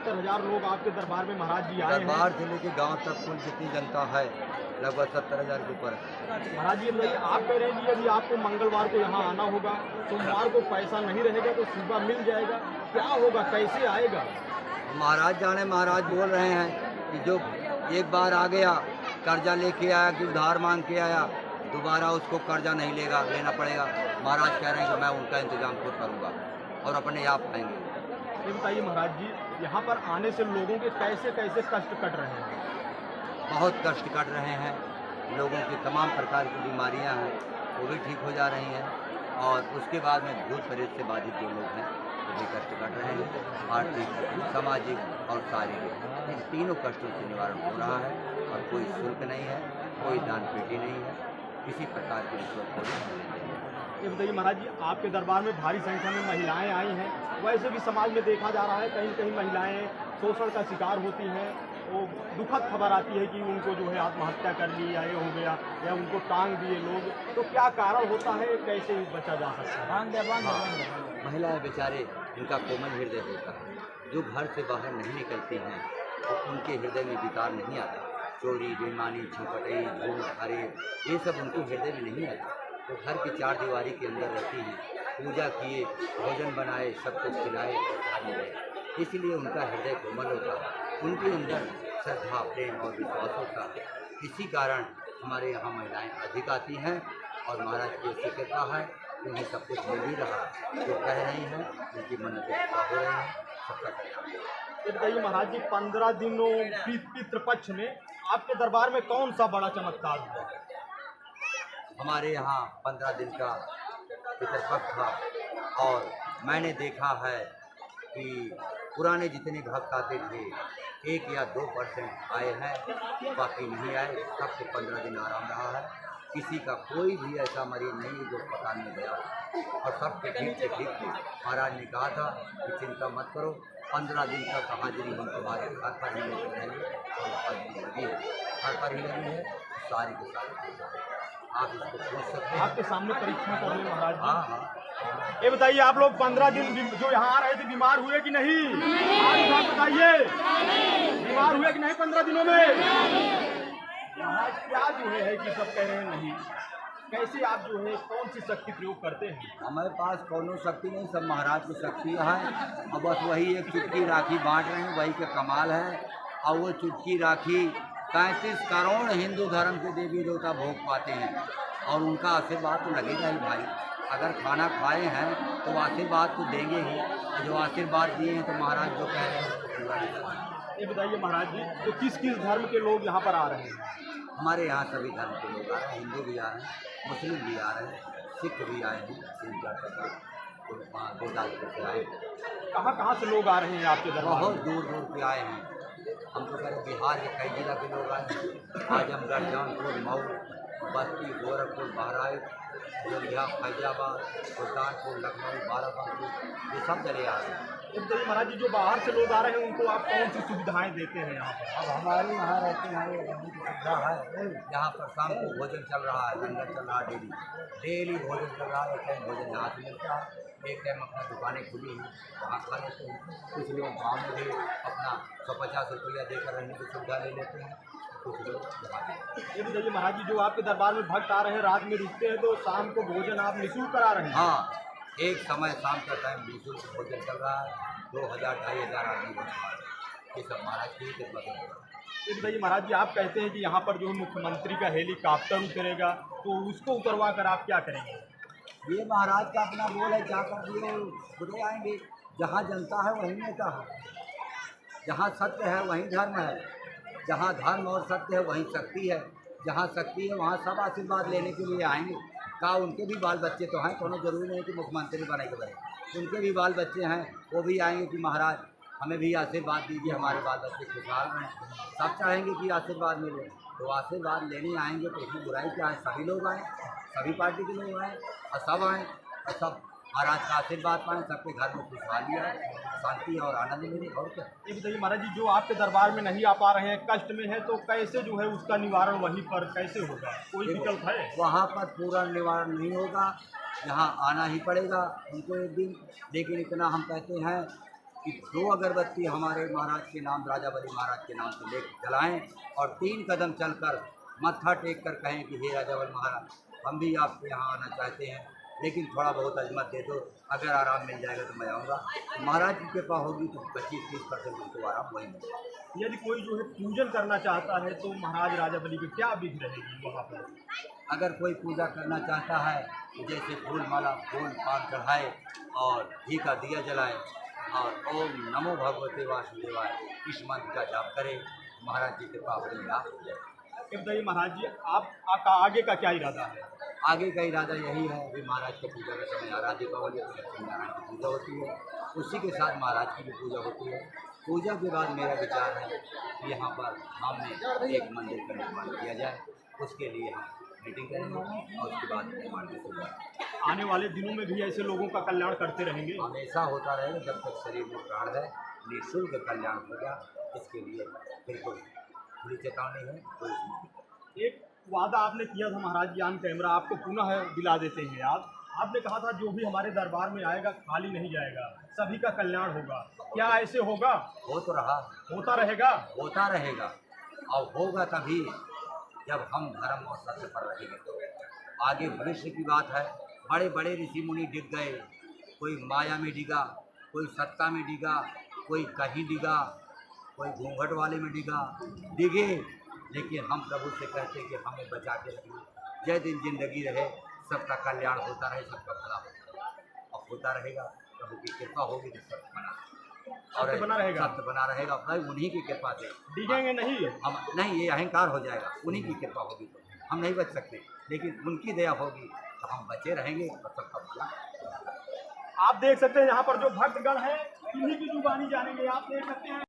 70,000 लोग आपके दरबार में महाराज जी आए हैं। दरबार से लेके गांव तक कुल जितनी जनता है लगभग 70,000 के ऊपर। महाराज जी बताइए, आप कह रहे हैं कि यदि आपको मंगलवार को यहाँ आना होगा, सोमवार को पैसा नहीं रहेगा तो सुबह मिल जाएगा, क्या होगा, कैसे आएगा? महाराज जाने, महाराज बोल रहे हैं कि जो एक बार आ गया कर्जा लेके आया कि उधार मांग के आया, दोबारा उसको कर्जा नहीं लेना पड़ेगा। महाराज कह रहे हैं कि मैं उनका इंतजाम खुद करूँगा और अपने आप आएंगे। ये बताइए महाराज जी, यहाँ पर आने से लोगों के कैसे कैसे कष्ट कट रहे हैं? बहुत कष्ट कट रहे हैं। लोगों की तमाम प्रकार की बीमारियां हैं वो भी ठीक हो जा रही हैं, और उसके बाद में भूत प्रेत से बाधित जो लोग हैं वो भी कष्ट कट रहे हैं। आर्थिक, सामाजिक और शारीरिक, इन तीनों कष्टों से निवारण हो रहा है। और कोई शुल्क नहीं है, कोई दान पेटी नहीं है, किसी प्रकार की रिश्वत नहीं। ये बताइए महाराज जी, आपके दरबार में भारी संख्या में महिलाएं आई हैं। वैसे भी समाज में देखा जा रहा है कहीं कहीं महिलाएं शोषण का शिकार होती हैं। वो दुखद खबर आती है कि उनको जो है आत्महत्या कर ली या ये हो गया, या उनको टांग दिए लोग। तो क्या कारण होता है, कैसे बचा जा सकता है? महिलाएं बेचारे, उनका कोमल हृदय होता है, जो घर से बाहर नहीं निकलती हैं तो उनके हृदय में विकार नहीं आता। चोरी, बेईमानी, छुपटई, झूठ, फरेब, ये सब उनके हृदय में नहीं आता। तो घर की चार दीवारी के अंदर रहती हैं, पूजा किए, भोजन बनाए, सब कुछ खिलाए और खाने गए। इसलिए उनका हृदय कोमल होता है, उनके अंदर श्रद्धा, प्रेम और विश्वास होता है। इसी कारण हमारे यहाँ महिलाएं अधिक आती हैं, और महाराज की ऐसी कृपा है कि उन्हें सब कुछ मिल भी रहा है। जो कह रही हैं उनकी मन्नतें पूरा हो रही हैं, सबका कल्याण। ये बताइए महाराज जी, 15 दिनों पितृपक्ष में आपके दरबार में कौन सा बड़ा चमत्कार हुआ? हमारे यहाँ 15 दिन का पितृपक्ष था, और मैंने देखा है कि पुराने जितने भक्त आते थे 1 या 2% आए हैं, बाकी नहीं आए। सबको 15 दिन आराम रहा है। किसी का कोई भी ऐसा मरीज नहीं है जो अस्पताल में गया, और सबके ठीक से ठीक थे। महाराज ने कहा था कि चिंता मत करो, 15 दिन तक हाजिरी हम तुम्हारे घर पर ही लेते रहेंगे। और हाजिरी लगी है, घर पर ही लगी है, सारी के सारी आप इसको पूछ सकते हैं। आपके सामने परीक्षा कर रहे महाराज जी। हाँ। ये बताइए, आप लोग 15 दिन जो यहाँ आ रहे थे बीमार हुए कि नहीं? आज बात बताइए, बीमार हुए कि नहीं 15 दिनों में? महाराज क्या जो है कि सब कह रहे हैं नहीं, कैसे आप जो है कौन सी शक्ति प्रयोग करते हैं? हमारे पास कोनो शक्ति नहीं, सब महाराज की शक्ति है। और बस वही एक चुटकी राखी बांट रहे हैं, वही का कमाल है। और वो चुटकी राखी 35 करोड़ हिंदू धर्म के देवी देवता भोग पाते हैं, और उनका आशीर्वाद तो लगेगा ही भाई। अगर खाना खाए हैं तो आशीर्वाद तो देंगे ही, जो आशीर्वाद दिए हैं तो महाराज जो कह रहे हैं तो पूरा नहीं। ये बताइए महाराज जी, तो किस किस धर्म के लोग यहाँ पर आ रहे हैं? हमारे यहाँ सभी धर्म के लोग आ रहे हैं, हिंदू भी आ रहे हैं, मुस्लिम भी आ रहे हैं, सिख भी आए हैं, 3-4 गुरदासपुर से आए हैं। कहाँ से लोग आ रहे हैं आपके दरबार? बहुत दूर दूर के आए हैं। हम तो कह बिहार के कई जिला के लोग आए हैं। आजमगढ़, जौनपुर, मऊ, बस्ती, गोरखपुर, बहराइच, अयोध्या, फैजाबाद, सुल्तानपुर, लखनऊ, बाराबंकी, ये सब जगह आ रहे हैं। तो महाराज जी, जो बाहर से लोग आ रहे हैं उनको आप कौन सी सुविधाएं देते हैं यहाँ पर? अब हमारे यहाँ रहते हैं, ये रहने की सुविधा है। यहाँ पर शाम को भोजन चल रहा है, लंगर चल रहा है, डेली भोजन चल रहा है। एक टाइम भोजन यहाँ से मिलता है, एक टाइम अपना दुकानें खुली हैं, वहाँ खा लेते हैं। कुछ लोग गाँव में भी अपना 150 रुपया देकर रहने की सुविधा ले लेते हैं, कुछ लोग ये बताइए महाराज जी, जो आपके दरबार में भक्त आ रहे हैं, रात में रुकते हैं, तो शाम को भोजन आप निःशुल्क करा रहे हैं? हाँ, एक समय शाम का टाइम निःशुल्क भोजन चल रहा है। 2000-2500 आदमी भोजन खा रहे हैं। ये सब महाराज की कृपा से। ये बताइए महाराज जी, आप कहते हैं कि यहाँ पर जो मुख्यमंत्री का हेलीकॉप्टर उतरेगा, तो उसको उतरवा कर आप क्या करेंगे? ये महाराज का अपना बोल है, क्या कर दिए उतरे आएंगे। जहाँ जनता है वहीं नेता है, जहाँ सत्य है वहीं धर्म है, जहाँ धर्म और सत्य है वहीं शक्ति है। जहाँ शक्ति है वहाँ सब आशीर्वाद लेने के लिए आएंगे। का उनके भी बाल बच्चे तो हैं, कोनो जरूरी नहीं कि मुख्यमंत्री बने के बने, उनके भी बाल बच्चे हैं, वो भी आएंगे कि महाराज हमें भी आशीर्वाद दीजिए, हमारे बाल बच्चे खुशहाल रहें। सब चाहेंगे कि आशीर्वाद मिले, तो आशीर्वाद लेने आएंगे। तो इसमें बुराई क्या है? सभी लोग आएँ, सभी पार्टी के लोग आएँ, और सब आएँ, और सब महाराज का आशीर्वाद पाएँ, सबके घर में खुशहाली आए, शांति और आनंद मिले। और क्या? ये बताइए महाराज जी, जो आपके दरबार में नहीं आ पा रहे हैं, कष्ट में है, तो कैसे जो है उसका निवारण वहीं पर कैसे होगा? कोई विकल्प है? वहाँ पर पूरा निवारण नहीं होगा, यहाँ आना ही पड़ेगा उनको एक दिन। लेकिन इतना हम कहते हैं कि 2 अगरबत्ती हमारे महाराज के नाम, राजा बली महाराज के नाम से ले जलाएँ और 3 कदम चलकर मत्था टेक कर कहें कि हे राजा बली महाराज, हम भी आपके यहाँ आना चाहते हैं, लेकिन थोड़ा बहुत अजमत दे दो, अगर आराम मिल जाएगा तो मैं आऊँगा। महाराज की कृपा होगी तो 25-30% उनको आराम वही मिलेगा। यदि कोई जो है पूजन करना चाहता है तो महाराज राजा बली की क्या विधि रहेगी वहाँ पर? अगर कोई पूजा करना चाहता है तो जैसे फूल माला, फूल पान चढ़ाए और घी का दिया जलाए और ओम नमो भगवते वासुदेवाय इस मंत्र का जाप करे, महाराज जी कृपा अपने आप हो जाए। ये बताइए महाराज जी, आपका आगे का क्या इरादा है? आगे का इरादा यही है कि महाराज की पूजा का समय आ रहा, दीपावली पर लक्ष्मी नारायण की पूजा होती है, उसी के साथ महाराज की भी पूजा होती है। पूजा के बाद मेरा विचार है कि यहाँ पर धाम में एक मंदिर का निर्माण किया जाए, उसके लिए हम मीटिंग करेंगे और उसके बाद निर्माण की शुरुआत। आने वाले दिनों में भी ऐसे लोगों का कल्याण करते रहेंगे? हमेशा होता रहेगा, जब तक शरीर में प्राण है, निःशुल्क कल्याण होगा। इसके लिए बिल्कुल खुली चेतावनी है। कोई एक वादा आपने किया था महाराज जी ऑन कैमरा, आपको पुनः दिला देते हैं याद। आपने कहा था जो भी हमारे दरबार में आएगा खाली नहीं जाएगा, सभी का कल्याण होगा। क्या ऐसे होगा? हो तो रहा, होता रहेगा? होता रहेगा और होगा तभी जब हम धर्म और सत्य पर रहेंगे। तो आगे भविष्य की बात है। बड़े बड़े ऋषि मुनि डिग गए, कोई माया में डिगा, कोई सत्ता में डिगा, कोई कहीं डिगा, कोई घूंघट वाले में डिगे, लेकिन हम प्रभु से कहते हैं कि हमें बचा के रखिए। जय दिन जिंदगी रहे, सबका कल्याण होता रहे, सबका भला और होता रहेगा। प्रभु की कृपा होगी तो सब बना रहेगा, सत्य बना रहेगा भाई, उन्हीं की कृपा से। डिगेंगे नहीं हम नहीं, ये अहंकार हो जाएगा। उन्हीं की कृपा होगी तो हम नहीं बच सकते, लेकिन उनकी दया होगी तो हम बचे रहेंगे और सबका भला। आप देख सकते हैं यहाँ पर जो भक्तगण है इन्हीं की जुबानी जानेंगे। आप देख सकते हैं